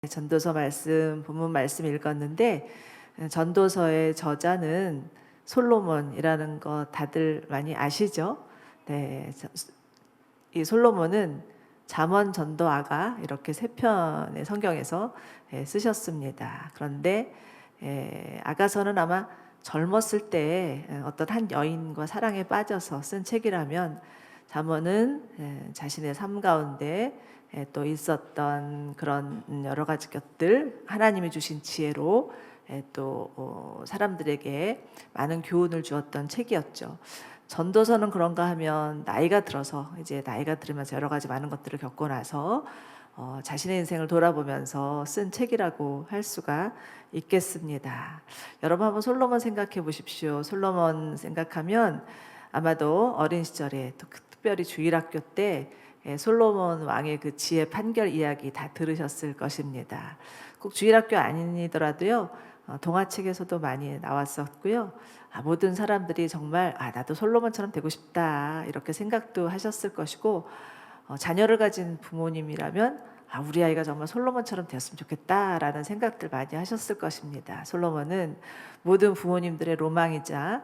전도서 말씀, 본문 말씀 읽었는데 전도서의 저자는 솔로몬이라는 거 다들 많이 아시죠? 네, 이 솔로몬은 잠언 전도아가 이렇게 세 편의 성경에서 쓰셨습니다. 그런데 아가서는 아마 젊었을 때 어떤 한 여인과 사랑에 빠져서 쓴 책이라면 잠언은 자신의 삶 가운데 또 있었던 그런 여러 가지 것들 하나님이 주신 지혜로 또 사람들에게 많은 교훈을 주었던 책이었죠. 전도서는 그런가 하면 나이가 들어서 이제 나이가 들으면서 여러 가지 많은 것들을 겪고 나서 자신의 인생을 돌아보면서 쓴 책이라고 할 수가 있겠습니다. 여러분 한번 솔로몬 생각해 보십시오. 솔로몬 생각하면 아마도 어린 시절에 또 특별히 주일학교 때 솔로몬 왕의 그 지혜 판결 이야기 다 들으셨을 것입니다. 꼭 주일학교 아니더라도요. 동화책에서도 많이 나왔었고요. 모든 사람들이 정말 나도 솔로몬처럼 되고 싶다 이렇게 생각도 하셨을 것이고 자녀를 가진 부모님이라면 우리 아이가 정말 솔로몬처럼 되었으면 좋겠다라는 생각들 많이 하셨을 것입니다. 솔로몬은 모든 부모님들의 로망이자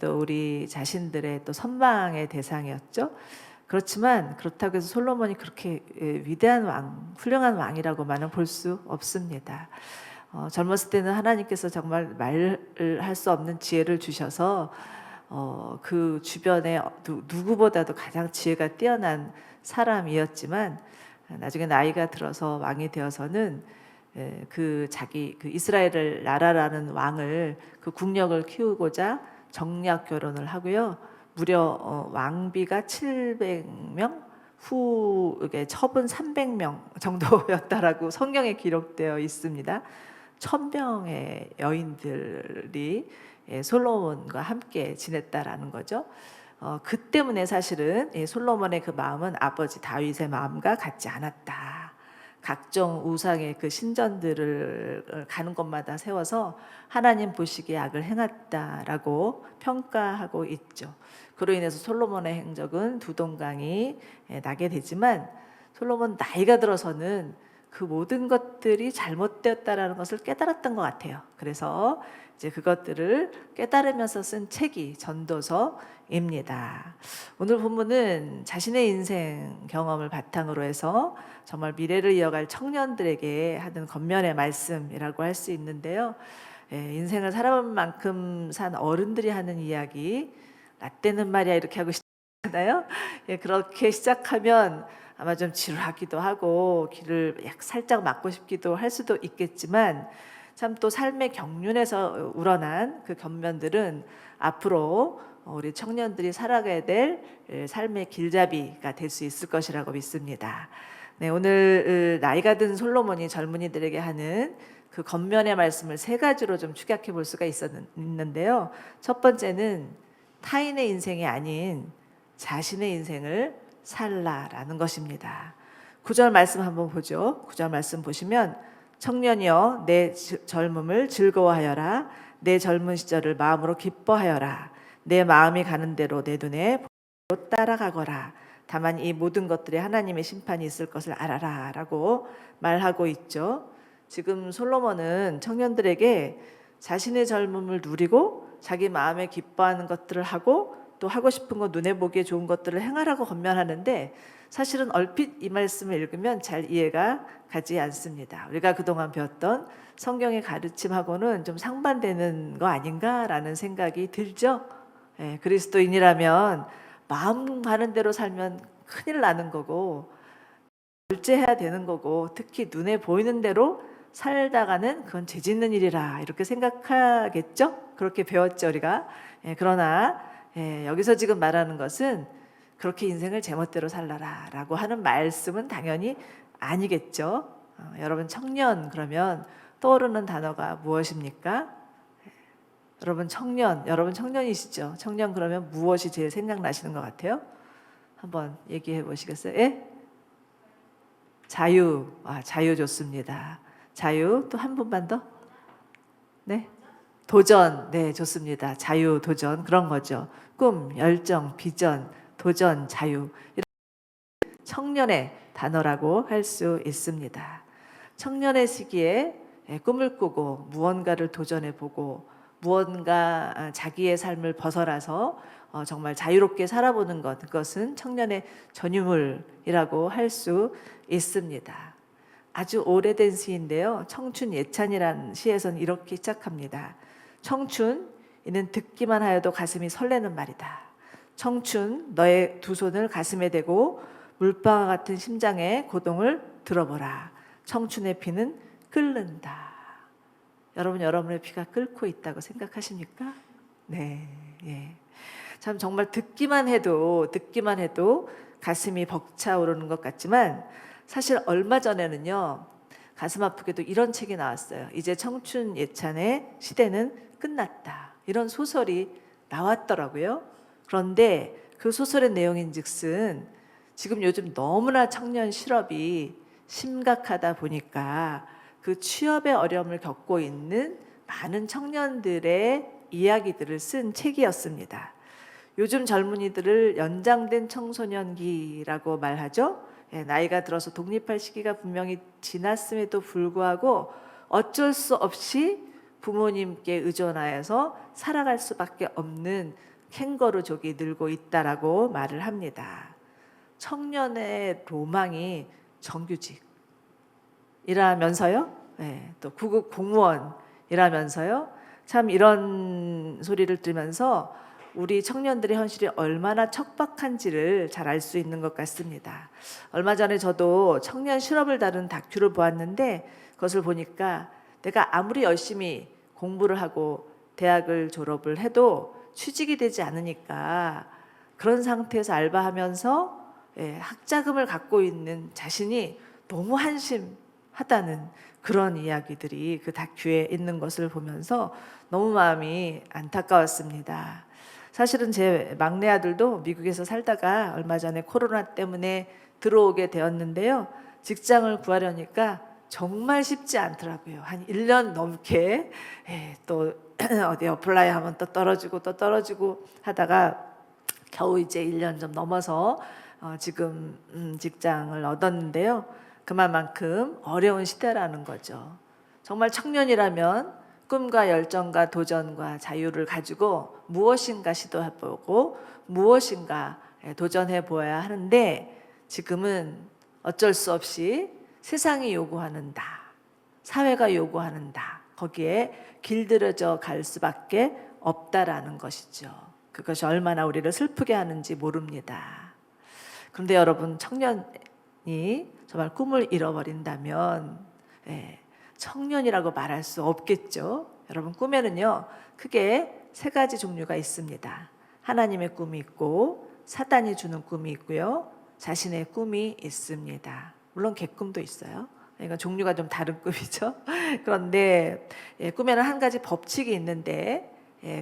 또 우리 자신들의 또 선망의 대상이었죠. 그렇지만 그렇다고 해서 솔로몬이 그렇게 위대한 왕, 훌륭한 왕이라고만은 볼 수 없습니다. 젊었을 때는 하나님께서 정말 말할 수 없는 지혜를 주셔서 그 주변에 누구보다도 가장 지혜가 뛰어난 사람이었지만 나중에 나이가 들어서 왕이 되어서는 그 이스라엘을 나라라는 왕을 그 국력을 키우고자 정략 결혼을 하고요. 무려 왕비가 700명, 후에 첩은 300명 정도였다라고 성경에 기록되어 있습니다. 1000명의 여인들이 솔로몬과 함께 지냈다라는 거죠. 그 때문에 사실은 솔로몬의 그 마음은 아버지 다윗의 마음과 같지 않았다. 각종 우상의 그 신전들을 가는 곳마다 세워서 하나님 보시기에 악을 행했다라고 평가하고 있죠. 그로 인해서 솔로몬의 행적은 두동강이 나게 되지만 솔로몬 나이가 들어서는 그 모든 것들이 잘못되었다라는 것을 깨달았던 것 같아요. 그래서 이제 그것들을 깨달으면서 쓴 책이 전도서입니다. 오늘 본문은 자신의 인생 경험을 바탕으로 해서 정말 미래를 이어갈 청년들에게 하는 권면의 말씀이라고 할 수 있는데요. 인생을 살아본 만큼 산 어른들이 하는 이야기, 라떼는 말이야 이렇게 하고 시작하잖아요. 그렇게 시작하면 아마 좀 지루하기도 하고 길을 살짝 막고 싶기도 할 수도 있겠지만 참 또 삶의 경륜에서 우러난 그 견면들은 앞으로 우리 청년들이 살아가야 될 삶의 길잡이가 될 수 있을 것이라고 믿습니다. 네, 오늘 나이가 든 솔로몬이 젊은이들에게 하는 그 겉면의 말씀을 세 가지로 좀 축약해 볼 수가 있는데요. 첫 번째는 타인의 인생이 아닌 자신의 인생을 살라라는 것입니다. 9절 말씀 한번 보죠. 9절 말씀 보시면 청년이여 내 젊음을 즐거워하여라. 내 젊은 시절을 마음으로 기뻐하여라. 내 마음이 가는 대로 내 눈에 따라가거라. 다만 이 모든 것들에 하나님의 심판이 있을 것을 알아라 라고 말하고 있죠. 지금 솔로몬은 청년들에게 자신의 젊음을 누리고 자기 마음에 기뻐하는 것들을 하고 또 하고 싶은 거 눈에 보기에 좋은 것들을 행하라고 권면하는데 사실은 얼핏 이 말씀을 읽으면 잘 이해가 가지 않습니다. 우리가 그동안 배웠던 성경의 가르침하고는 좀 상반되는 거 아닌가라는 생각이 들죠. 그리스도인이라면 마음 가는 대로 살면 큰일 나는 거고 절제해야 되는 거고 특히 눈에 보이는 대로 살다가는 그건 죄 짓는 일이라 이렇게 생각하겠죠? 그렇게 배웠죠 우리가. 그러나 여기서 지금 말하는 것은 그렇게 인생을 제멋대로 살라라 라고 하는 말씀은 당연히 아니겠죠. 여러분 청년 그러면 떠오르는 단어가 무엇입니까? 여러분 청년이시죠? 청년 그러면 무엇이 제일 생각나시는 것 같아요? 한번 얘기해 보시겠어요? 자유. 자유 좋습니다. 자유. 또 한 분만 더? 네? 도전. 네, 좋습니다. 자유, 도전 그런 거죠. 꿈, 열정, 비전, 도전, 자유. 청년의 단어라고 할 수 있습니다. 청년의 시기에 꿈을 꾸고 무언가를 도전해보고 무언가 자기의 삶을 벗어나서 정말 자유롭게 살아보는 것, 그것은 청년의 전유물이라고 할 수 있습니다. 아주 오래된 시인데요. 청춘 예찬이라는 시에서는 이렇게 시작합니다. 청춘, 이는 듣기만 하여도 가슴이 설레는 말이다. 청춘, 너의 두 손을 가슴에 대고 물방울 같은 심장의 고동을 들어보라. 청춘의 피는 끓는다. 여러분, 여러분의 피가 끓고 있다고 생각하십니까? 네, 예. 참 정말 듣기만 해도 가슴이 벅차오르는 것 같지만 사실 얼마 전에는요, 가슴 아프게도 이런 책이 나왔어요. 이제 청춘 예찬의 시대는 끝났다. 이런 소설이 나왔더라고요. 그런데 그 소설의 내용인즉슨 지금 요즘 너무나 청년 실업이 심각하다 보니까 그 취업의 어려움을 겪고 있는 많은 청년들의 이야기들을 쓴 책이었습니다. 요즘 젊은이들을 연장된 청소년기라고 말하죠. 나이가 들어서 독립할 시기가 분명히 지났음에도 불구하고 어쩔 수 없이 부모님께 의존하여서 살아갈 수밖에 없는 캥거루족이 늘고 있다라고 말을 합니다. 청년의 로망이 정규직이라면서요, 또 구급 공무원이라면서요. 참 이런 소리를 들으면서 우리 청년들의 현실이 얼마나 척박한지를 잘 알 수 있는 것 같습니다. 얼마 전에 저도 청년 실업을 다룬 다큐를 보았는데 그것을 보니까 내가 아무리 열심히 공부를 하고 대학을 졸업을 해도 취직이 되지 않으니까 그런 상태에서 알바하면서 학자금을 갖고 있는 자신이 너무 한심하다는 그런 이야기들이 그 다큐에 있는 것을 보면서 너무 마음이 안타까웠습니다. 사실은 제 막내 아들도 미국에서 살다가 얼마 전에 코로나 때문에 들어오게 되었는데요. 직장을 구하려니까 정말 쉽지 않더라고요. 한 1년 넘게 또 어디 어플라이 하면 또 떨어지고 하다가 겨우 이제 1년 좀 넘어서 지금 직장을 얻었는데요. 그만큼 어려운 시대라는 거죠. 정말 청년이라면 꿈과 열정과 도전과 자유를 가지고 무엇인가 시도해보고 무엇인가 도전해 보아야 하는데 지금은 어쩔 수 없이 세상이 요구하는 다, 사회가 요구하는 다, 거기에 길들여져 갈 수밖에 없다라는 것이죠. 그것이 얼마나 우리를 슬프게 하는지 모릅니다. 그런데 여러분, 청년이 정말 꿈을 잃어버린다면 청년이라고 말할 수 없겠죠. 여러분, 꿈에는요 크게 세 가지 종류가 있습니다. 하나님의 꿈이 있고 사단이 주는 꿈이 있고요, 자신의 꿈이 있습니다. 물론 개꿈도 있어요. 그러니까 종류가 좀 다른 꿈이죠. 그런데 꿈에는 한 가지 법칙이 있는데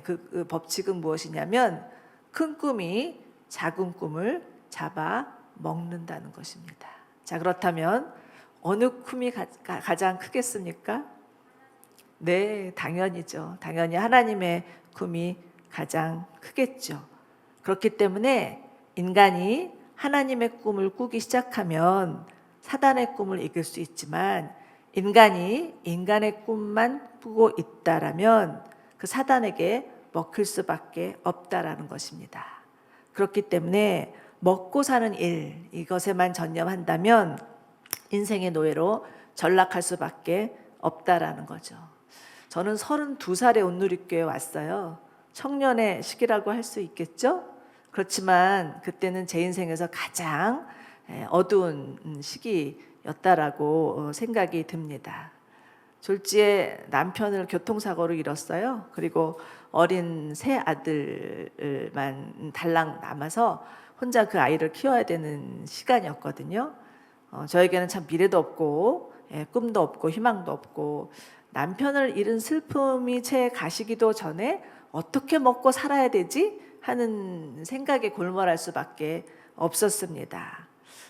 그 법칙은 무엇이냐면 큰 꿈이 작은 꿈을 잡아 먹는다는 것입니다. 자, 그렇다면 어느 꿈이 가장 크겠습니까? 네, 당연히죠. 당연히 하나님의 꿈이 가장 크겠죠. 그렇기 때문에 인간이 하나님의 꿈을 꾸기 시작하면 사단의 꿈을 이길 수 있지만 인간이 인간의 꿈만 꾸고 있다라면 그 사단에게 먹힐 수밖에 없다라는 것입니다. 그렇기 때문에 먹고 사는 일, 이것에만 전념한다면 인생의 노예로 전락할 수밖에 없다라는 거죠. 저는 32살에 온누리교회에 왔어요. 청년의 시기라고 할 수 있겠죠? 그렇지만 그때는 제 인생에서 가장 어두운 시기였다라고 생각이 듭니다. 졸지에 남편을 교통사고로 잃었어요. 그리고 어린 새 아들만 달랑 남아서 혼자 그 아이를 키워야 되는 시간이었거든요. 저에게는 참 미래도 없고 꿈도 없고 희망도 없고 남편을 잃은 슬픔이 채 가시기도 전에 어떻게 먹고 살아야 되지 하는 생각에 골몰할 수밖에 없었습니다.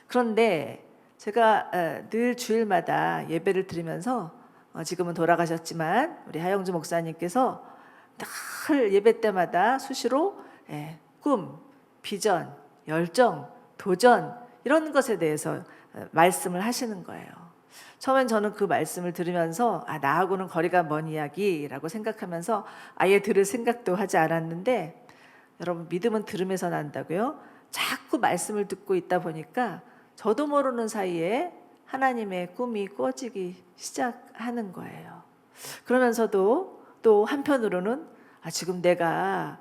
그런데 제가 늘 주일마다 예배를 드리면서 지금은 돌아가셨지만 우리 하영주 목사님께서 늘 예배 때마다 수시로 꿈, 비전, 열정, 도전 이런 것에 대해서 말씀을 하시는 거예요. 처음엔 저는 그 말씀을 들으면서 나하고는 거리가 먼 이야기라고 생각하면서 아예 들을 생각도 하지 않았는데, 여러분, 믿음은 들음에서 난다고요? 자꾸 말씀을 듣고 있다 보니까 저도 모르는 사이에 하나님의 꿈이 꾸어지기 시작하는 거예요. 그러면서도 또 한편으로는 지금 내가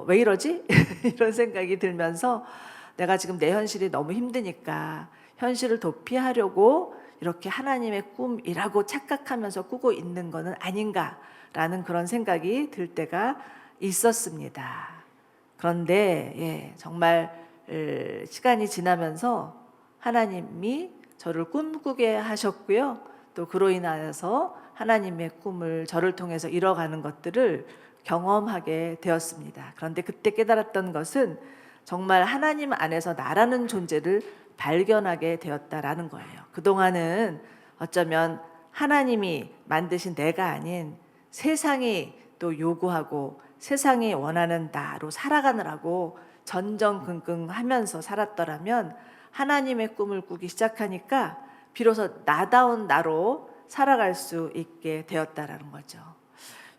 왜 이러지? 이런 생각이 들면서 내가 지금 내 현실이 너무 힘드니까 현실을 도피하려고 이렇게 하나님의 꿈이라고 착각하면서 꾸고 있는 거는 아닌가라는 그런 생각이 들 때가 있었습니다. 그런데 정말 시간이 지나면서 하나님이 저를 꿈꾸게 하셨고요. 또 그로 인하여서 하나님의 꿈을 저를 통해서 이뤄가는 것들을 경험하게 되었습니다. 그런데 그때 깨달았던 것은 정말 하나님 안에서 나라는 존재를 발견하게 되었다라는 거예요. 그동안은 어쩌면 하나님이 만드신 내가 아닌 세상이 또 요구하고 세상이 원하는 나로 살아가느라고 전전긍긍하면서 살았더라면 하나님의 꿈을 꾸기 시작하니까 비로소 나다운 나로 살아갈 수 있게 되었다라는 거죠.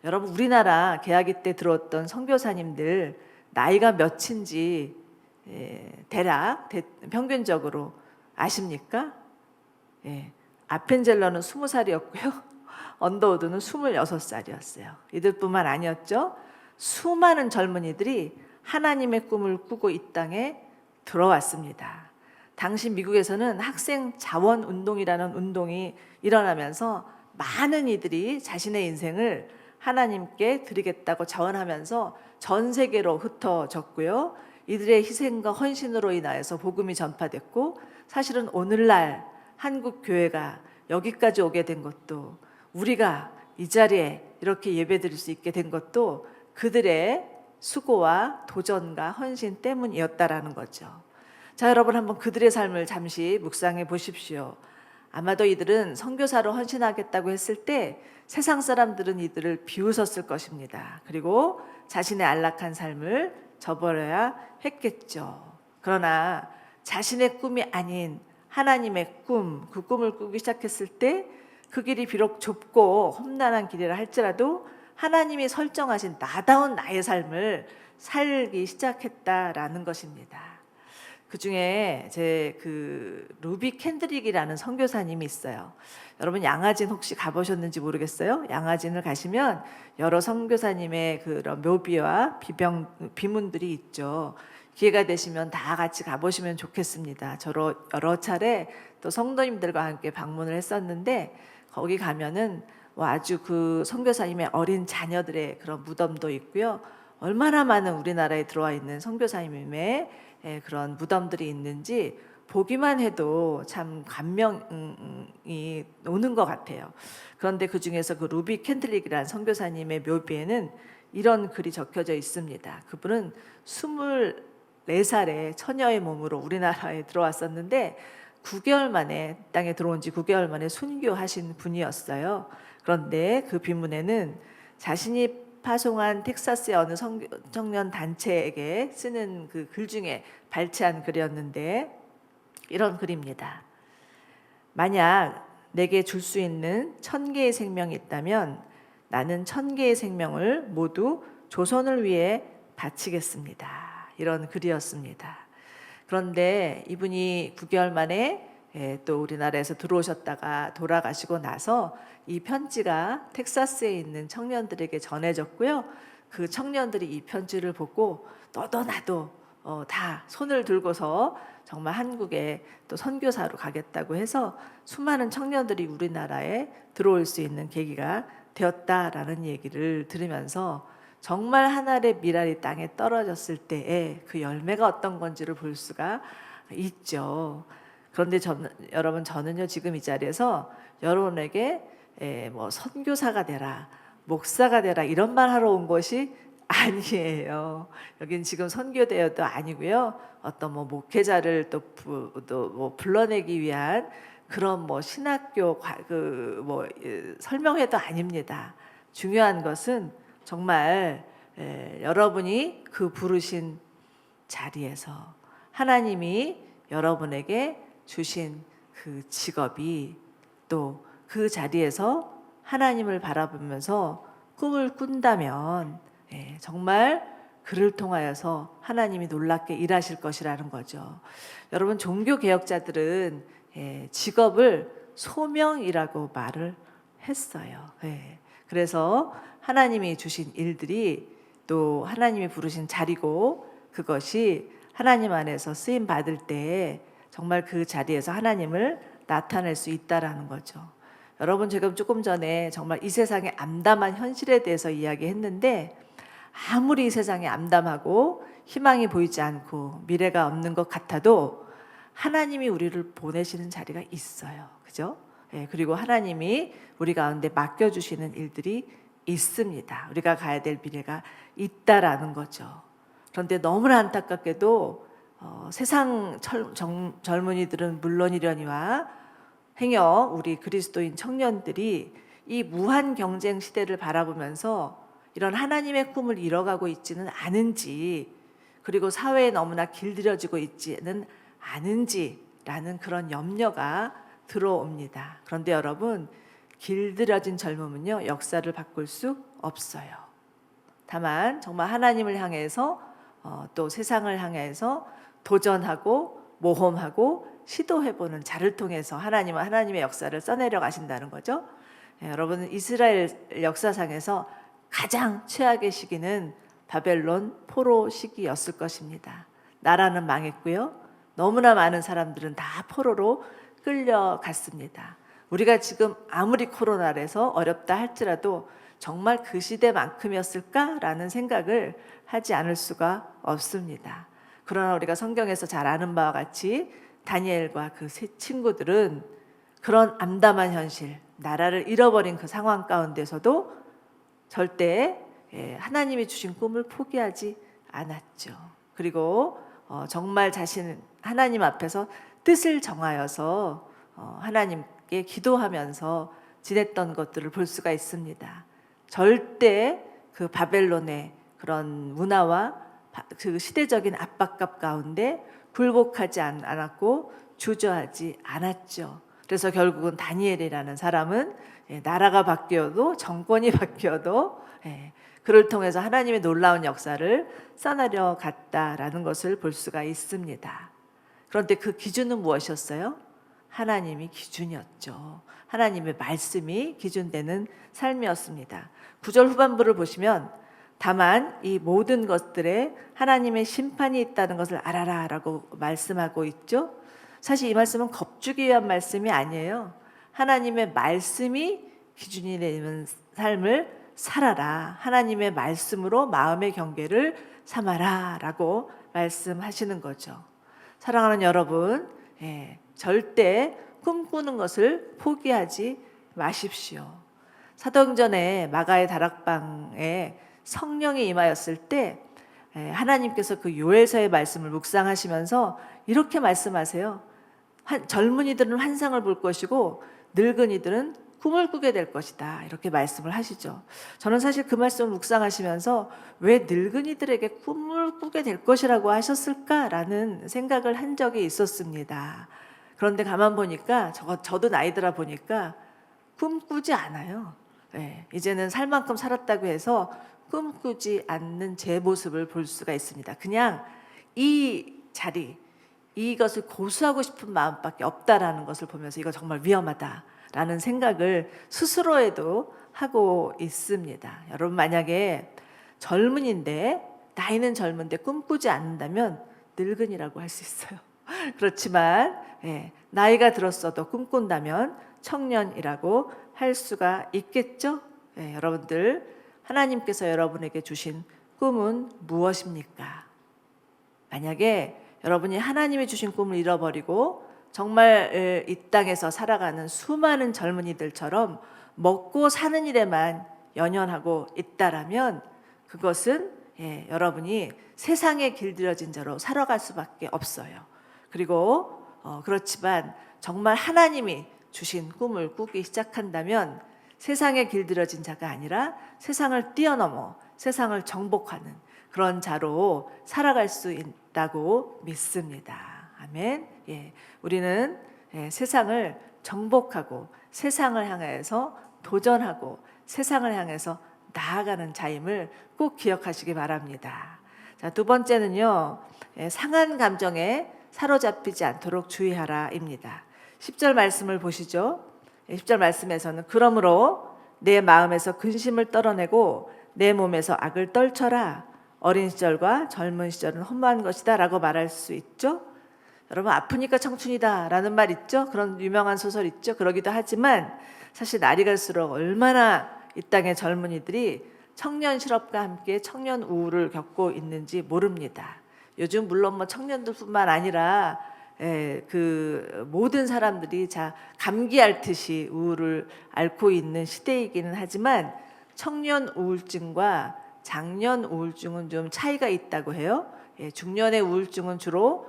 여러분, 우리나라 개학기 때 들어왔던 선교사님들 나이가 몇인지 대략 평균적으로 아십니까? 아펜젤러는 20살이었고요. 언더우드는 26살이었어요. 이들뿐만 아니었죠. 수많은 젊은이들이 하나님의 꿈을 꾸고 이 땅에 들어왔습니다. 당시 미국에서는 학생 자원 운동이라는 운동이 일어나면서 많은 이들이 자신의 인생을 하나님께 드리겠다고 자원하면서 전 세계로 흩어졌고요. 이들의 희생과 헌신으로 인하여서 복음이 전파됐고, 사실은 오늘날 한국 교회가 여기까지 오게 된 것도, 우리가 이 자리에 이렇게 예배드릴 수 있게 된 것도 그들의 수고와 도전과 헌신 때문이었다라는 거죠. 자, 여러분, 한번 그들의 삶을 잠시 묵상해 보십시오. 아마도 이들은 선교사로 헌신하겠다고 했을 때 세상 사람들은 이들을 비웃었을 것입니다. 그리고 자신의 안락한 삶을 저버려야 했겠죠. 그러나 자신의 꿈이 아닌 하나님의 꿈, 그 꿈을 꾸기 시작했을 때 그 길이 비록 좁고 험난한 길이라 할지라도 하나님이 설정하신 나다운 나의 삶을 살기 시작했다라는 것입니다. 그 중에 제 루비 캔드릭이라는 선교사님이 있어요. 여러분, 양화진 혹시 가보셨는지 모르겠어요. 양화진을 가시면 여러 선교사님의 그런 묘비와 비문들이 있죠. 기회가 되시면 다 같이 가보시면 좋겠습니다. 저로 여러 차례 또 성도님들과 함께 방문을 했었는데, 거기 가면은 아주 그 선교사님의 어린 자녀들의 그런 무덤도 있고요. 얼마나 많은 우리나라에 들어와 있는 선교사님의 그런 무덤들이 있는지 보기만 해도 참 감명이 오는 것 같아요. 그런데 그 중에서 그 루비 캔들릭이라는 선교사님의 묘비에는 이런 글이 적혀져 있습니다. 그분은 24살의 처녀의 몸으로 우리나라에 들어왔었는데 9개월 만에, 땅에 들어온 지 9개월 만에 순교하신 분이었어요. 그런데 그 비문에는 자신이 파송한 텍사스의 어느 청년 단체에게 쓰는 그 글 중에 발췌한 글이었는데, 이런 글입니다. 만약 내게 줄 수 있는 1000개의 생명이 있다면 나는 1000개의 생명을 모두 조선을 위해 바치겠습니다. 이런 글이었습니다. 그런데 이분이 9개월 만에 또 우리나라에서 들어오셨다가 돌아가시고 나서 이 편지가 텍사스에 있는 청년들에게 전해졌고요. 그 청년들이 이 편지를 보고 너도 나도 다 손을 들고서 정말 한국에 또 선교사로 가겠다고 해서 수많은 청년들이 우리나라에 들어올 수 있는 계기가 되었다라는 얘기를 들으면서 정말 한 알의 밀알이 땅에 떨어졌을 때에 그 열매가 어떤 건지를 볼 수가 있죠. 그런데 여러분, 저는요 지금 이 자리에서 여러분에게 뭐 선교사가 되라, 목사가 되라 이런 말 하러 온 것이 아니에요. 여긴 지금 선교대회도 아니고요. 어떤 뭐 목회자를 또 뭐 불러내기 위한 그런 뭐 신학교 설명회도 아닙니다. 중요한 것은 정말 여러분이 그 부르신 자리에서 하나님이 여러분에게 주신 그 직업이 또 그 자리에서 하나님을 바라보면서 꿈을 꾼다면 정말 그를 통하여서 하나님이 놀랍게 일하실 것이라는 거죠. 여러분, 종교 개혁자들은 직업을 소명이라고 말을 했어요. 그래서 하나님이 주신 일들이 또 하나님이 부르신 자리고, 그것이 하나님 안에서 쓰임 받을 때 정말 그 자리에서 하나님을 나타낼 수 있다라는 거죠. 여러분, 지금 조금 전에 정말 이 세상의 암담한 현실에 대해서 이야기했는데, 아무리 이 세상이 암담하고 희망이 보이지 않고 미래가 없는 것 같아도 하나님이 우리를 보내시는 자리가 있어요. 그죠? 그리고 하나님이 우리 가운데 맡겨주시는 일들이 있습니다. 우리가 가야 될 미래가 있다라는 거죠. 그런데 너무나 안타깝게도 세상 젊은이들은 물론이려니와 행여 우리 그리스도인 청년들이 이 무한 경쟁 시대를 바라보면서 이런 하나님의 꿈을 이뤄가고 있지는 않은지, 그리고 사회에 너무나 길들여지고 있지는 않은지라는 그런 염려가 들어옵니다. 그런데 여러분, 길들여진 젊음은요, 역사를 바꿀 수 없어요. 다만 정말 하나님을 향해서 또 세상을 향해서 도전하고 모험하고 시도해보는 자를 통해서 하나님은 하나님의 역사를 써내려 가신다는 거죠. 여러분, 이스라엘 역사상에서 가장 최악의 시기는 바벨론 포로 시기였을 것입니다. 나라는 망했고요. 너무나 많은 사람들은 다 포로로 끌려갔습니다. 우리가 지금 아무리 코로나라서 어렵다 할지라도 정말 그 시대만큼이었을까라는 생각을 하지 않을 수가 없습니다. 그러나 우리가 성경에서 잘 아는 바와 같이 다니엘과 그 세 친구들은 그런 암담한 현실, 나라를 잃어버린 그 상황 가운데서도 절대 하나님이 주신 꿈을 포기하지 않았죠. 그리고 정말 하나님 앞에서 뜻을 정하여서 하나님께 기도하면서 지냈던 것들을 볼 수가 있습니다. 절대 그 바벨론의 그런 문화와 그 시대적인 압박감 가운데 굴복하지 않았고 주저하지 않았죠. 그래서 결국은 다니엘이라는 사람은 나라가 바뀌어도, 정권이 바뀌어도 그를 통해서 하나님의 놀라운 역사를 써내려 갔다라는 것을 볼 수가 있습니다. 그런데 그 기준은 무엇이었어요? 하나님이 기준이었죠. 하나님의 말씀이 기준되는 삶이었습니다. 9절 후반부를 보시면, 다만 이 모든 것들에 하나님의 심판이 있다는 것을 알아라 라고 말씀하고 있죠. 사실 이 말씀은 겁주기 위한 말씀이 아니에요. 하나님의 말씀이 기준이 되는 삶을 살아라, 하나님의 말씀으로 마음의 경계를 삼아라 라고 말씀하시는 거죠. 사랑하는 여러분, 절대 꿈꾸는 것을 포기하지 마십시오. 사도행전에 마가의 다락방에 성령이 임하였을 때 하나님께서 그 요엘서의 말씀을 묵상하시면서 이렇게 말씀하세요. 젊은이들은 환상을 볼 것이고 늙은이들은 꿈을 꾸게 될 것이다, 이렇게 말씀을 하시죠. 저는 사실 그 말씀을 묵상하시면서 왜 늙은이들에게 꿈을 꾸게 될 것이라고 하셨을까라는 생각을 한 적이 있었습니다. 그런데 가만 보니까 저도 나이 들어 보니까 꿈꾸지 않아요. 이제는 살 만큼 살았다고 해서 꿈꾸지 않는 제 모습을 볼 수가 있습니다. 그냥 이 자리, 이것을 고수하고 싶은 마음밖에 없다라는 것을 보면서 이거 정말 위험하다라는 생각을 스스로에도 하고 있습니다. 여러분, 만약에 젊은인데, 나이는 젊은데 꿈꾸지 않는다면 늙은이라고 할 수 있어요. 그렇지만 나이가 들었어도 꿈꾼다면 청년이라고 할 수가 있겠죠. 여러분들, 하나님께서 여러분에게 주신 꿈은 무엇입니까? 만약에 여러분이 하나님이 주신 꿈을 잃어버리고 정말 이 땅에서 살아가는 수많은 젊은이들처럼 먹고 사는 일에만 연연하고 있다라면 그것은 여러분이 세상에 길들여진 자로 살아갈 수밖에 없어요. 그리고 그렇지만 정말 하나님이 주신 꿈을 꾸기 시작한다면 세상에 길들여진 자가 아니라 세상을 뛰어넘어 세상을 정복하는 그런 자로 살아갈 수 있다고 믿습니다. 아멘. 우리는 세상을 정복하고 세상을 향해서 도전하고 세상을 향해서 나아가는 자임을 꼭 기억하시기 바랍니다. 자, 두 번째는요. 상한 감정에 사로잡히지 않도록 주의하라입니다. 10절 말씀을 보시죠. 10절 말씀에서는 그러므로 내 마음에서 근심을 떨어내고 내 몸에서 악을 떨쳐라. 어린 시절과 젊은 시절은 허무한 것이다 라고 말할 수 있죠. 여러분 아프니까 청춘이다 라는 말 있죠. 그런 유명한 소설 있죠. 그러기도 하지만 사실 날이 갈수록 얼마나 이 땅의 젊은이들이 청년 실업과 함께 청년 우울을 겪고 있는지 모릅니다. 요즘 물론 뭐 청년들뿐만 아니라 그 모든 사람들이 감기 앓듯이 우울을 앓고 있는 시대이기는 하지만 청년 우울증과 장년 우울증은 좀 차이가 있다고 해요. 중년의 우울증은 주로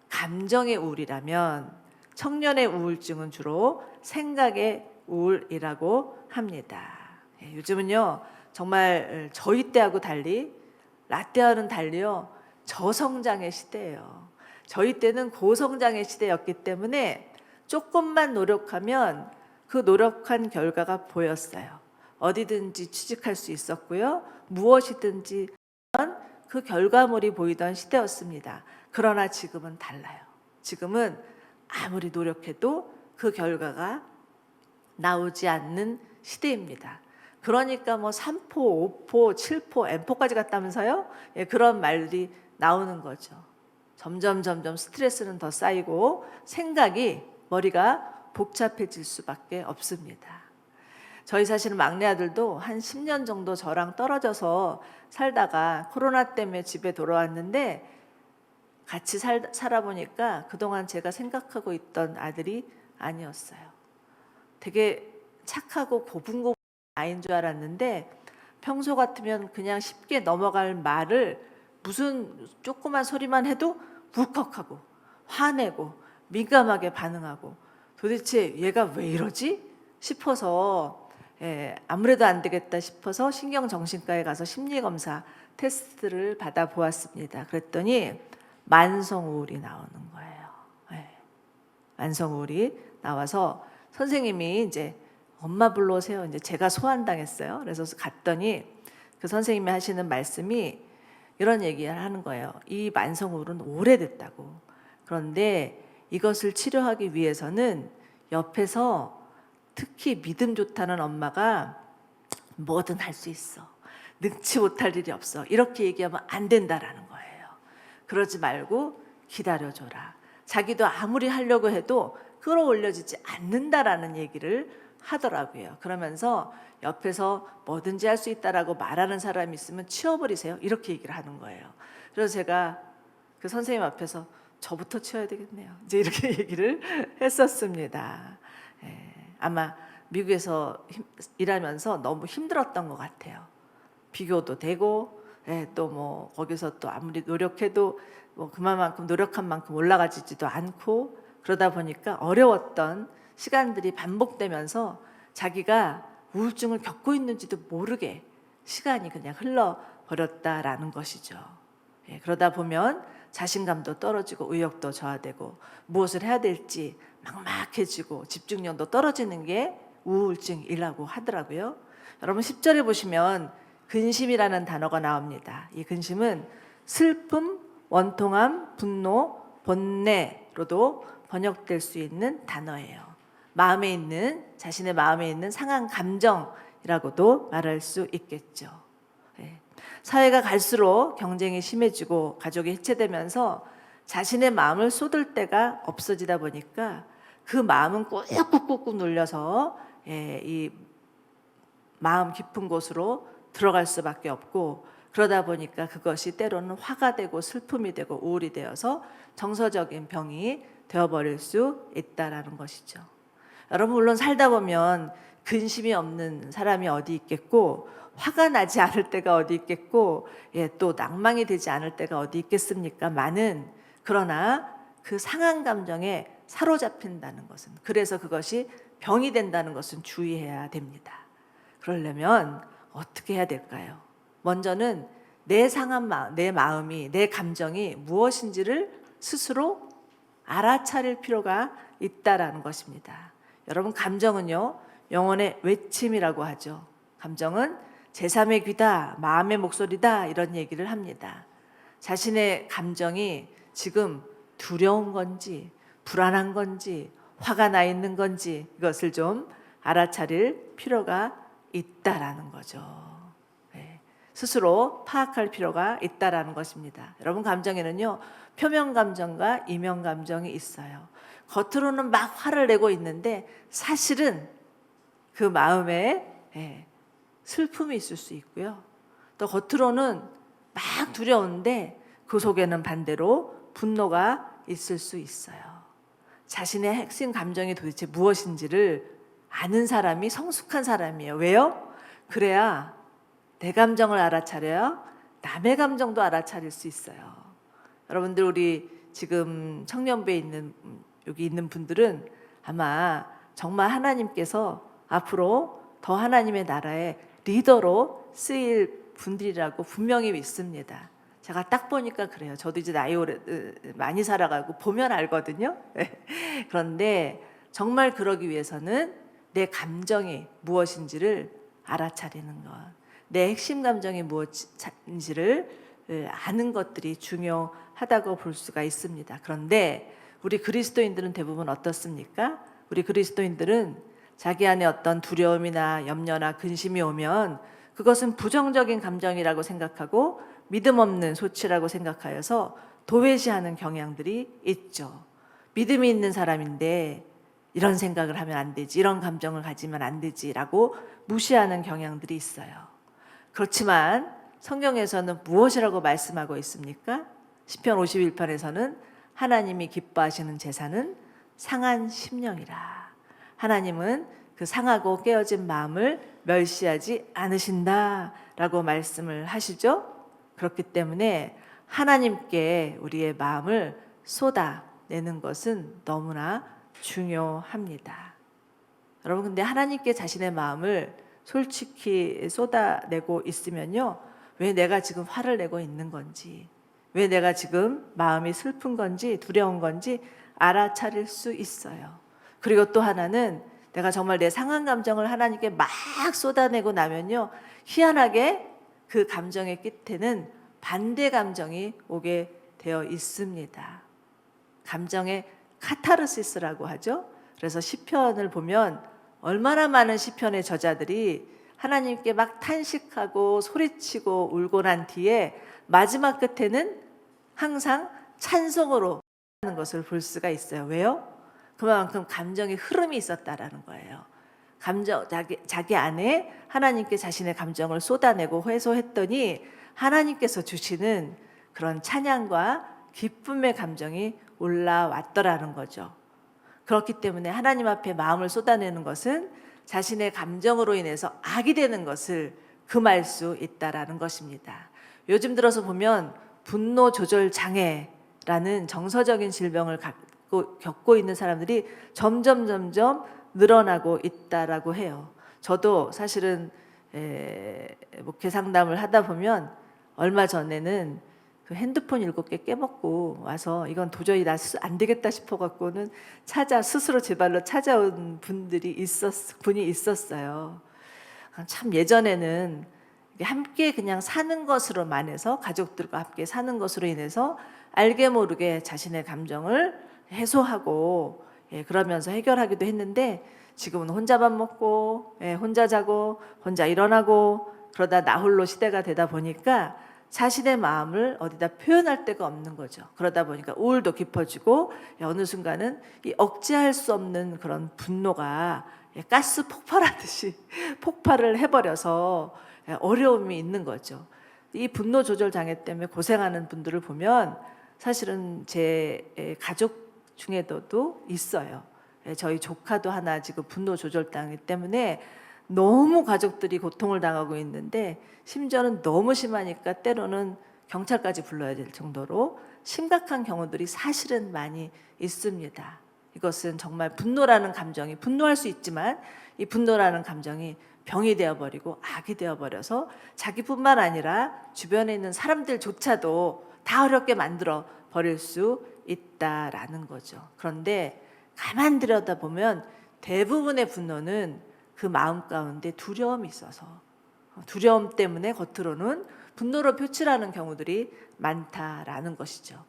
감정의 우울이라면 청년의 우울증은 주로 생각의 우울이라고 합니다. 요즘은요 정말 저희 때하고 달리 라떼와는 달리요 저성장의 시대예요. 저희 때는 고성장의 시대였기 때문에 조금만 노력하면 그 노력한 결과가 보였어요. 어디든지 취직할 수 있었고요. 무엇이든지 그 결과물이 보이던 시대였습니다. 그러나 지금은 달라요. 지금은 아무리 노력해도 그 결과가 나오지 않는 시대입니다. 그러니까 뭐 3포, 5포, 7포, M포까지 갔다면서요? 그런 말들이 나오는 거죠. 점점 스트레스는 더 쌓이고 생각이 머리가 복잡해질 수밖에 없습니다. 저희 사실은 막내 아들도 한 10년 정도 저랑 떨어져서 살다가 코로나 때문에 집에 돌아왔는데 같이 살아보니까 그동안 제가 생각하고 있던 아들이 아니었어요. 되게 착하고 고분고분 아이인 줄 알았는데 평소 같으면 그냥 쉽게 넘어갈 말을 무슨 조그만 소리만 해도 울컥하고 화내고 민감하게 반응하고 도대체 얘가 왜 이러지 싶어서 아무래도 안 되겠다 싶어서 신경정신과에 가서 심리검사 테스트를 받아보았습니다. 그랬더니 만성우울이 나오는 거예요. 만성우울이 나와서 선생님이 이제 엄마 불러오세요. 이제 제가 소환당했어요. 그래서 갔더니 그 선생님이 하시는 말씀이 이런 얘기를 하는 거예요. 이 만성우울은 오래됐다고. 그런데 이것을 치료하기 위해서는 옆에서 특히 믿음 좋다는 엄마가 뭐든 할 수 있어. 능치 못할 일이 없어. 이렇게 얘기하면 안 된다라는 거예요. 그러지 말고 기다려줘라. 자기도 아무리 하려고 해도 끌어올려지지 않는다라는 얘기를 하더라고요. 그러면서 옆에서 뭐든지 할 수 있다라고 말하는 사람이 있으면 치워버리세요. 이렇게 얘기를 하는 거예요. 그래서 제가 그 선생님 앞에서 저부터 치워야 되겠네요. 이제 이렇게 얘기를 했었습니다. 아마 미국에서 일하면서 너무 힘들었던 것 같아요. 비교도 되고 또 뭐 거기서 또 아무리 노력해도 뭐 그만큼 노력한 만큼 올라가지도 않고 그러다 보니까 어려웠던 시간들이 반복되면서 자기가 우울증을 겪고 있는지도 모르게 시간이 그냥 흘러버렸다라는 것이죠. 그러다 보면 자신감도 떨어지고 의욕도 저하되고 무엇을 해야 될지 막막해지고 집중력도 떨어지는 게 우울증이라고 하더라고요. 여러분 10절에 보시면 근심이라는 단어가 나옵니다. 이 근심은 슬픔, 원통함, 분노, 번뇌로도 번역될 수 있는 단어예요. 자신의 마음에 있는 상한 감정이라고도 말할 수 있겠죠. 사회가 갈수록 경쟁이 심해지고 가족이 해체되면서 자신의 마음을 쏟을 데가 없어지다 보니까 그 마음은 꾹꾹꾹꾹 눌려서 이 마음 깊은 곳으로 들어갈 수밖에 없고 그러다 보니까 그것이 때로는 화가 되고 슬픔이 되고 우울이 되어서 정서적인 병이 되어버릴 수 있다라는 것이죠. 여러분 물론 살다 보면 근심이 없는 사람이 어디 있겠고 화가 나지 않을 때가 어디 있겠고 또 낭망이 되지 않을 때가 어디 있겠습니까? 그러나 그 상한 감정에 사로잡힌다는 것은 그래서 그것이 병이 된다는 것은 주의해야 됩니다. 그러려면 어떻게 해야 될까요? 먼저는 내 상한 마음, 내 마음이 내 감정이 무엇인지를 스스로 알아차릴 필요가 있다라는 것입니다. 여러분, 감정은요, 영혼의 외침이라고 하죠. 감정은 제3의 귀다, 마음의 목소리다, 이런 얘기를 합니다. 자신의 감정이 지금 두려운 건지 불안한 건지 화가 나 있는 건지 이것을 좀 알아차릴 필요가 있다라는 거죠. 네. 스스로 파악할 필요가 있다라는 것입니다. 여러분, 감정에는요, 표면 감정과 이면 감정이 있어요. 겉으로는 막 화를 내고 있는데 사실은 그 마음에 슬픔이 있을 수 있고요. 또 겉으로는 막 두려운데 그 속에는 반대로 분노가 있을 수 있어요. 자신의 핵심 감정이 도대체 무엇인지를 아는 사람이 성숙한 사람이에요. 왜요? 그래야 내 감정을 알아차려야 남의 감정도 알아차릴 수 있어요. 여러분들, 우리 지금 청년부에 있는 여기 있는 분들은 아마 정말 하나님께서 앞으로 더 하나님의 나라의 리더로 쓰일 분들이라고 분명히 믿습니다. 제가 딱 보니까 그래요. 저도 이제 나이 많이 살아가고 보면 알거든요. 그런데 정말 그러기 위해서는 내 감정이 무엇인지를 알아차리는 것, 내 핵심 감정이 무엇인지를 아는 것들이 중요하다고 볼 수가 있습니다. 그런데 우리 그리스도인들은 대부분 어떻습니까? 우리 그리스도인들은 자기 안에 어떤 두려움이나 염려나 근심이 오면 그것은 부정적인 감정이라고 생각하고 믿음 없는 소치라고 생각하여서 도외시하는 경향들이 있죠. 믿음이 있는 사람인데 이런 생각을 하면 안 되지, 이런 감정을 가지면 안 되지라고 무시하는 경향들이 있어요. 그렇지만 성경에서는 무엇이라고 말씀하고 있습니까? 시편 51편에서는 하나님이 기뻐하시는 제사는 상한 심령이라. 하나님은 그 상하고 깨어진 마음을 멸시하지 않으신다라고 말씀을 하시죠. 그렇기 때문에 하나님께 우리의 마음을 쏟아내는 것은 너무나 중요합니다. 여러분, 근데 하나님께 자신의 마음을 솔직히 쏟아내고 있으면요, 왜 내가 지금 화를 내고 있는 건지, 왜 내가 지금 마음이 슬픈 건지 두려운 건지 알아차릴 수 있어요. 그리고 또 하나는 내가 정말 내 상한 감정을 하나님께 막 쏟아내고 나면요, 희한하게 그 감정의 끝에는 반대 감정이 오게 되어 있습니다. 감정의 카타르시스라고 하죠. 그래서 시편을 보면 얼마나 많은 시편의 저자들이 하나님께 막 탄식하고 소리치고 울고 난 뒤에 마지막 끝에는 항상 찬송으로 하는 것을 볼 수가 있어요. 왜요? 그만큼 감정의 흐름이 있었다라는 거예요. 자기 안에 하나님께 자신의 감정을 쏟아내고 회소했더니 하나님께서 주시는 그런 찬양과 기쁨의 감정이 올라왔더라는 거죠. 그렇기 때문에 하나님 앞에 마음을 쏟아내는 것은 자신의 감정으로 인해서 악이 되는 것을 금할 수 있다라는 것입니다. 요즘 들어서 보면 분노 조절 장애라는 정서적인 질병을 겪고 있는 사람들이 점점 늘어나고 있다라고 해요. 저도 사실은 목회 상담을 하다 보면 얼마 전에는 그 핸드폰 7개 깨먹고 와서 이건 도저히 나 안 되겠다 싶어갖고는 스스로 제 발로 찾아온 분이 있었어요. 참, 예전에는 함께 그냥 사는 것으로만 해서, 가족들과 함께 사는 것으로 인해서 알게 모르게 자신의 감정을 해소하고 그러면서 해결하기도 했는데, 지금은 혼자 밥 먹고 혼자 자고 혼자 일어나고 그러다 나 홀로 시대가 되다 보니까 자신의 마음을 어디다 표현할 데가 없는 거죠. 그러다 보니까 우울도 깊어지고 어느 순간은 이 억제할 수 없는 그런 분노가 가스 폭발하듯이 폭발을 해버려서 어려움이 있는 거죠. 이 분노 조절 장애 때문에 고생하는 분들을 보면 사실은 제 가족 중에도 있어요. 저희 조카도 하나 지금 분노 조절 장애 때문에 너무 가족들이 고통을 당하고 있는데, 심지어는 너무 심하니까 때로는 경찰까지 불러야 될 정도로 심각한 경우들이 사실은 많이 있습니다. 이것은 정말 분노라는 감정이, 분노할 수 있지만 이 분노라는 감정이 병이 되어버리고 악이 되어버려서 자기뿐만 아니라 주변에 있는 사람들조차도 다 어렵게 만들어 버릴 수 있다라는 거죠. 그런데 가만 들여다보면 대부분의 분노는 그 마음 가운데 두려움이 있어서 두려움 때문에 겉으로는 분노로 표출하는 경우들이 많다라는 것이죠.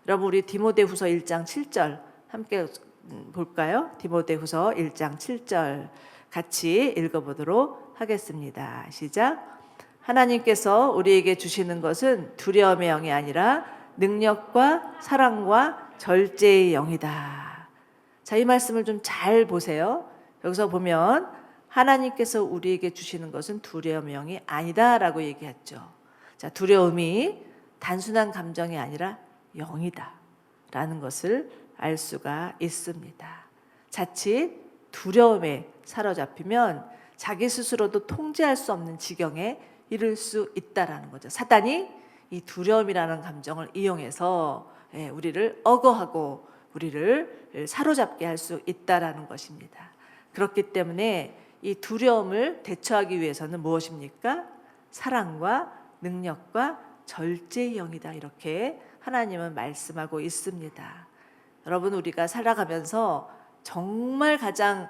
여러분 우리 디모데후서 1장 7절 함께 볼까요? 디모데후서 1장 7절 같이 읽어보도록 하겠습니다. 시작. 하나님께서 우리에게 주시는 것은 두려움의 영이 아니라 능력과 사랑과 절제의 영이다. 자, 이 말씀을 좀 잘 보세요. 여기서 보면 하나님께서 우리에게 주시는 것은 두려움의 영이 아니다라고 얘기했죠. 자, 두려움이 단순한 감정이 아니라 영이다라는 것을 알 수가 있습니다. 자칫 두려움에 사로잡히면 자기 스스로도 통제할 수 없는 지경에 이를 수 있다라는 거죠. 사단이 이 두려움이라는 감정을 이용해서 우리를 억어하고 우리를 사로잡게 할 수 있다라는 것입니다. 그렇기 때문에 이 두려움을 대처하기 위해서는 무엇입니까? 사랑과 능력과 절제의 영이다. 이렇게 하나님은 말씀하고 있습니다. 여러분 우리가 살아가면서 정말 가장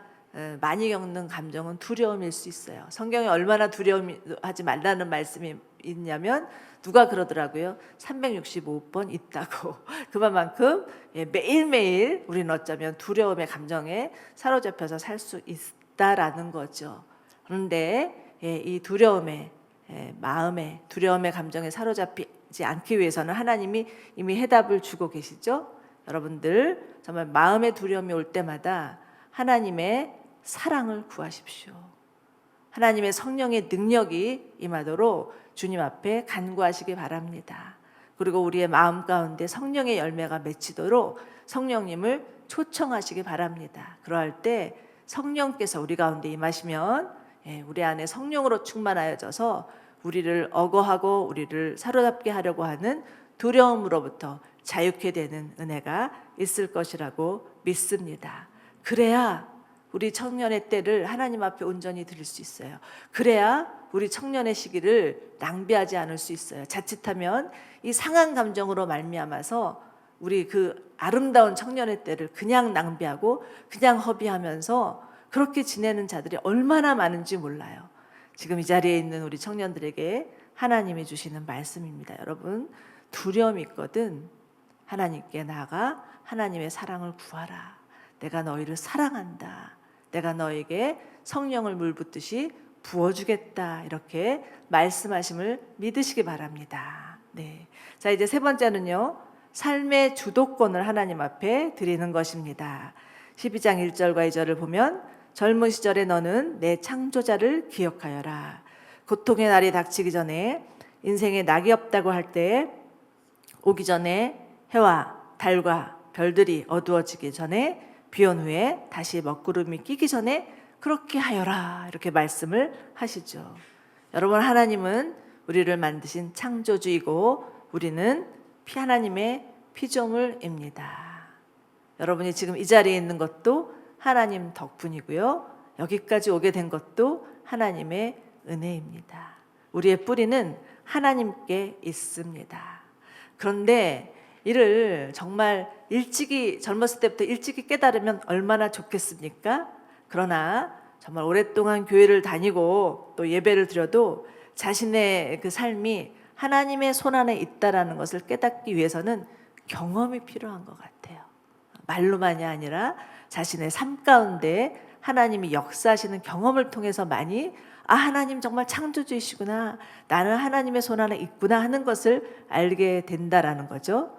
많이 겪는 감정은 두려움일 수 있어요. 성경에 얼마나 두려움하지 말라는 말씀이 있냐면 누가 그러더라고요. 365번 있다고. 그만큼 매일매일 우리는 어쩌면 두려움의 감정에 사로잡혀서 살 수 있다라는 거죠. 그런데 이 두려움의 마음에 두려움의 감정에 사로잡히지 않기 위해서는 하나님이 이미 해답을 주고 계시죠. 여러분들 정말 마음의 두려움이 올 때마다 하나님의 사랑을 구하십시오. 하나님의 성령의 능력이 임하도록 주님 앞에 간구하시기 바랍니다. 그리고 우리의 마음 가운데 성령의 열매가 맺히도록 성령님을 초청하시기 바랍니다. 그러할 때 성령께서 우리 가운데 임하시면 우리 안에 성령으로 충만하여져서 우리를 억어하고 우리를 사로잡게 하려고 하는 두려움으로부터 자유케 되는 은혜가 있을 것이라고 믿습니다. 그래야 우리 청년의 때를 하나님 앞에 온전히 드릴 수 있어요. 그래야 우리 청년의 시기를 낭비하지 않을 수 있어요. 자칫하면 이 상한 감정으로 말미암아서 우리 그 아름다운 청년의 때를 그냥 낭비하고 그냥 허비하면서 그렇게 지내는 자들이 얼마나 많은지 몰라요. 지금 이 자리에 있는 우리 청년들에게 하나님이 주시는 말씀입니다. 여러분 두려움이 있거든 하나님께 나아가 하나님의 사랑을 구하라. 내가 너희를 사랑한다. 내가 너에게 성령을 물붓듯이 부어주겠다. 이렇게 말씀하심을 믿으시기 바랍니다. 네. 자, 이제 세 번째는요. 삶의 주도권을 하나님 앞에 드리는 것입니다. 12장 1절과 2절을 보면 젊은 시절에 너는 내 창조자를 기억하여라. 고통의 날이 닥치기 전에 인생에 낙이 없다고 할 때 오기 전에 해와 달과 별들이 어두워지기 전에 비온 후에 다시 먹구름이 끼기 전에 그렇게 하여라. 이렇게 말씀을 하시죠. 여러분 하나님은 우리를 만드신 창조주이고 우리는 하나님의 피조물입니다. 여러분이 지금 이 자리에 있는 것도 하나님 덕분이고요. 여기까지 오게 된 것도 하나님의 은혜입니다. 우리의 뿌리는 하나님께 있습니다. 그런데 이를 정말 일찍이 젊었을 때부터 일찍이 깨달으면 얼마나 좋겠습니까? 그러나 정말 오랫동안 교회를 다니고 또 예배를 드려도 자신의 그 삶이 하나님의 손안에 있다라는 것을 깨닫기 위해서는 경험이 필요한 것 같아요. 말로만이 아니라 자신의 삶 가운데 하나님이 역사하시는 경험을 통해서 많이 하나님 정말 창조주이시구나. 나는 하나님의 손안에 있구나 하는 것을 알게 된다라는 거죠.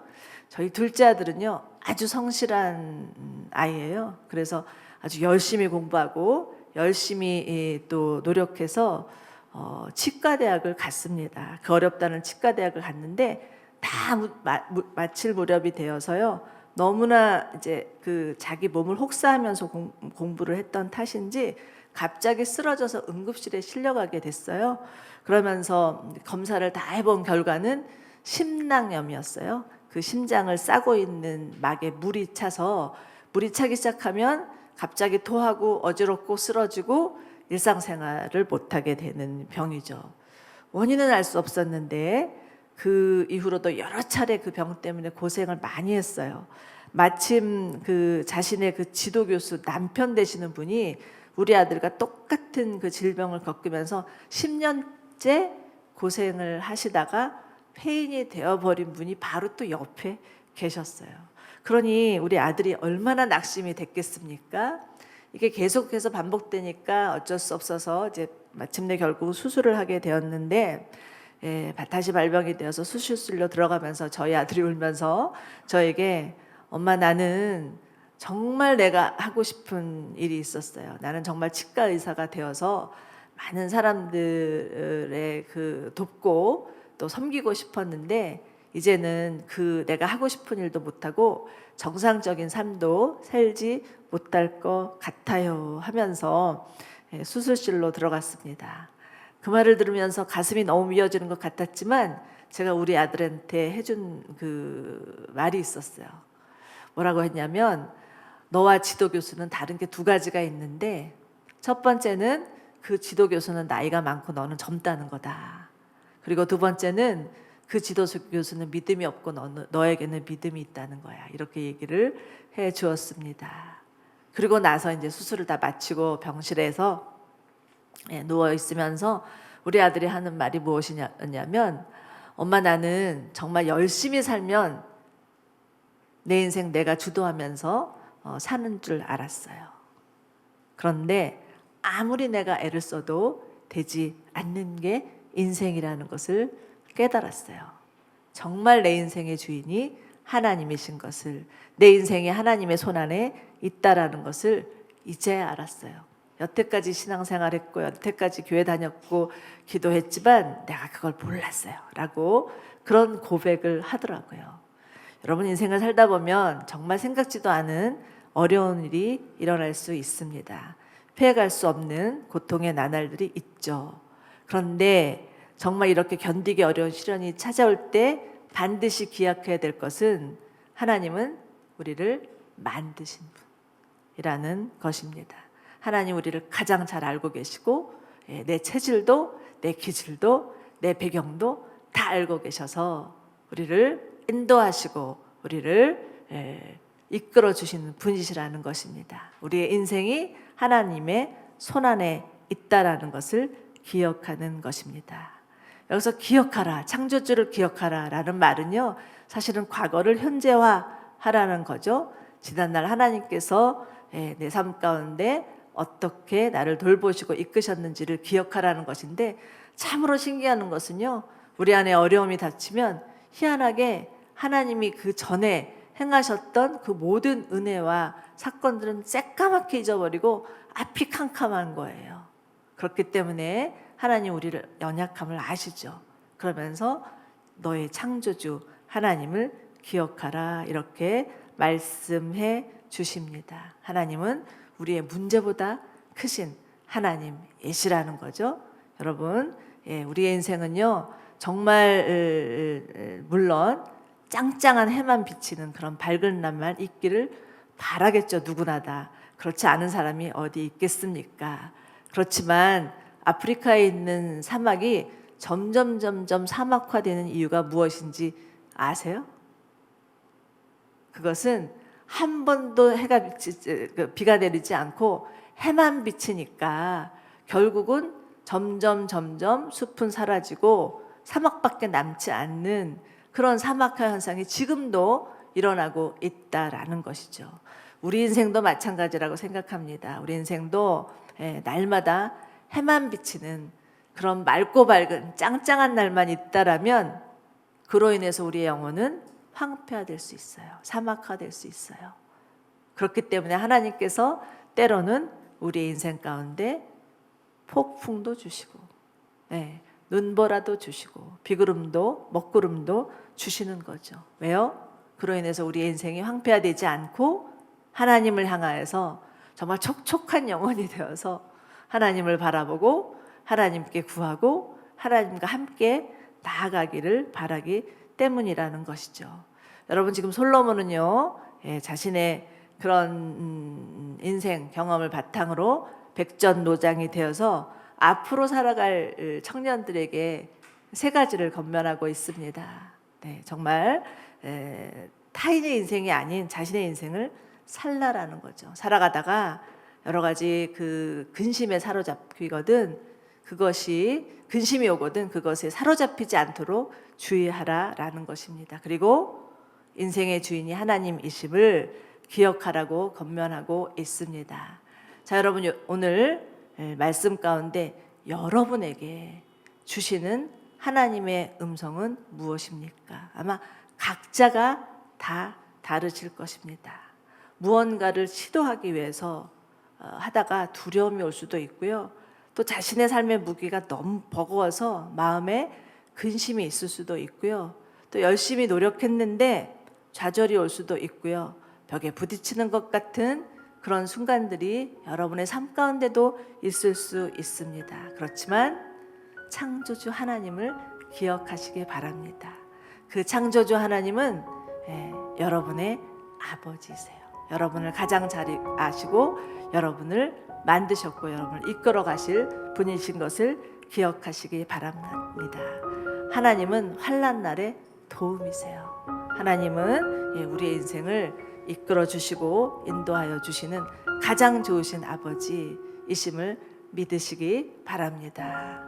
저희 둘째 아들은요. 아주 성실한 아이예요. 그래서 아주 열심히 공부하고 열심히 또 노력해서 치과대학을 갔습니다. 그 어렵다는 치과대학을 갔는데 다 마칠 무렵이 되어서요. 너무나 이제 그 자기 몸을 혹사하면서 공부를 했던 탓인지 갑자기 쓰러져서 응급실에 실려가게 됐어요. 그러면서 검사를 다 해본 결과는 심낭염이었어요. 그 심장을 싸고 있는 막에 물이 차서 물이 차기 시작하면 갑자기 토하고 어지럽고 쓰러지고 일상생활을 못하게 되는 병이죠. 원인은 알 수 없었는데 그 이후로도 여러 차례 그 병 때문에 고생을 많이 했어요. 마침 그 자신의 그 지도 교수 남편 되시는 분이 우리 아들과 똑같은 그 질병을 겪으면서 10년째 고생을 하시다가 폐인이 되어버린 분이 바로 또 옆에 계셨어요. 그러니 우리 아들이 얼마나 낙심이 됐겠습니까? 이게 계속해서 반복되니까 어쩔 수 없어서 이제 마침내 결국 수술을 하게 되었는데, 다시 발병이 되어서 수술실로 들어가면서 저희 아들이 울면서 저에게 엄마, 나는 정말 내가 하고 싶은 일이 있었어요. 나는 정말 치과 의사가 되어서 많은 사람들의 그 돕고 또 섬기고 싶었는데 이제는 그 내가 하고 싶은 일도 못하고 정상적인 삶도 살지 못할 것 같아요 하면서 수술실로 들어갔습니다. 그 말을 들으면서 가슴이 너무 미어지는 것 같았지만 제가 우리 아들한테 해준 그 말이 있었어요. 뭐라고 했냐면, 너와 지도 교수는 다른 게 두 가지가 있는데 첫 번째는 그 지도 교수는 나이가 많고 너는 젊다는 거다. 그리고 두 번째는 그 지도 교수는 믿음이 없고 너에게는 믿음이 있다는 거야. 이렇게 얘기를 해 주었습니다. 그리고 나서 이제 수술을 다 마치고 병실에서 누워 있으면서 우리 아들이 하는 말이 무엇이냐면, 엄마, 나는 정말 열심히 살면 내 인생 내가 주도하면서 사는 줄 알았어요. 그런데 아무리 내가 애를 써도 되지 않는 게 인생이라는 것을 깨달았어요. 정말 내 인생의 주인이 하나님이신 것을, 내 인생이 하나님의 손안에 있다라는 것을 이제 알았어요. 여태까지 신앙생활했고 여태까지 교회 다녔고 기도했지만 내가 그걸 몰랐어요 라고 그런 고백을 하더라고요. 여러분, 인생을 살다 보면 정말 생각지도 않은 어려운 일이 일어날 수 있습니다. 피해갈 수 없는 고통의 나날들이 있죠. 그런데 정말 이렇게 견디기 어려운 시련이 찾아올 때 반드시 기억해야 될 것은, 하나님은 우리를 만드신 분이라는 것입니다. 하나님 우리를 가장 잘 알고 계시고 내 체질도 내 기질도 내 배경도 다 알고 계셔서 우리를 인도하시고 우리를 이끌어 주시는 분이시라는 것입니다. 우리의 인생이 하나님의 손안에 있다라는 것을 기억하는 것입니다. 여기서 기억하라, 창조주를 기억하라 라는 말은요, 사실은 과거를 현재화하라는 거죠. 지난날 하나님께서 내 삶 가운데 어떻게 나를 돌보시고 이끄셨는지를 기억하라는 것인데, 참으로 신기한 것은요, 우리 안에 어려움이 닥치면 희한하게 하나님이 그 전에 행하셨던 그 모든 은혜와 사건들은 새까맣게 잊어버리고 앞이 캄캄한 거예요. 그렇기 때문에 하나님 우리를 연약함을 아시죠. 그러면서 너의 창조주 하나님을 기억하라 이렇게 말씀해 주십니다. 하나님은 우리의 문제보다 크신 하나님이시라는 거죠. 여러분, 우리의 인생은요, 정말 물론 짱짱한 해만 비치는 그런 밝은 날만 있기를 바라겠죠. 누구나 다. 그렇지 않은 사람이 어디 있겠습니까? 그렇지만 아프리카에 있는 사막이 점점 사막화되는 이유가 무엇인지 아세요? 그것은 한 번도 비가 내리지 않고 해만 비치니까 결국은 점점 숲은 사라지고 사막밖에 남지 않는 그런 사막화 현상이 지금도 일어나고 있다라는 것이죠. 우리 인생도 마찬가지라고 생각합니다. 우리 인생도 날마다 해만 비치는 그런 맑고 밝은 짱짱한 날만 있다라면 그로 인해서 우리의 영혼은 황폐화될 수 있어요. 사막화될 수 있어요. 그렇기 때문에 하나님께서 때로는 우리의 인생 가운데 폭풍도 주시고 눈보라도 주시고 비구름도 먹구름도 주시는 거죠. 왜요? 그로 인해서 우리의 인생이 황폐화되지 않고 하나님을 향하여서 정말 촉촉한 영혼이 되어서 하나님을 바라보고 하나님께 구하고 하나님과 함께 나아가기를 바라기 때문이라는 것이죠. 여러분, 지금 솔로몬은요, 자신의 그런 인생 경험을 바탕으로 백전노장이 되어서 앞으로 살아갈 청년들에게 세 가지를 권면하고 있습니다. 네, 정말 타인의 인생이 아닌 자신의 인생을 살라라는 거죠. 살아가다가 여러 가지 그 근심에 사로잡히거든 그것이 근심이 오거든 그것에 사로잡히지 않도록 주의하라라는 것입니다. 그리고 인생의 주인이 하나님이심을 기억하라고 권면하고 있습니다. 자, 여러분 오늘 말씀 가운데 여러분에게 주시는 하나님의 음성은 무엇입니까? 아마 각자가 다 다르실 것입니다. 무언가를 시도하기 위해서 하다가 두려움이 올 수도 있고요. 또 자신의 삶의 무게가 너무 버거워서 마음에 근심이 있을 수도 있고요. 또 열심히 노력했는데 좌절이 올 수도 있고요. 벽에 부딪히는 것 같은 그런 순간들이 여러분의 삶 가운데도 있을 수 있습니다. 그렇지만 창조주 하나님을 기억하시기 바랍니다. 그 창조주 하나님은 여러분의 아버지세요. 여러분을 가장 잘 아시고 여러분을 만드셨고 여러분을 이끌어 가실 분이신 것을 기억하시기 바랍니다. 하나님은 환난 날의 도움이세요. 하나님은 우리의 인생을 이끌어 주시고 인도하여 주시는 가장 좋으신 아버지이심을 믿으시기 바랍니다.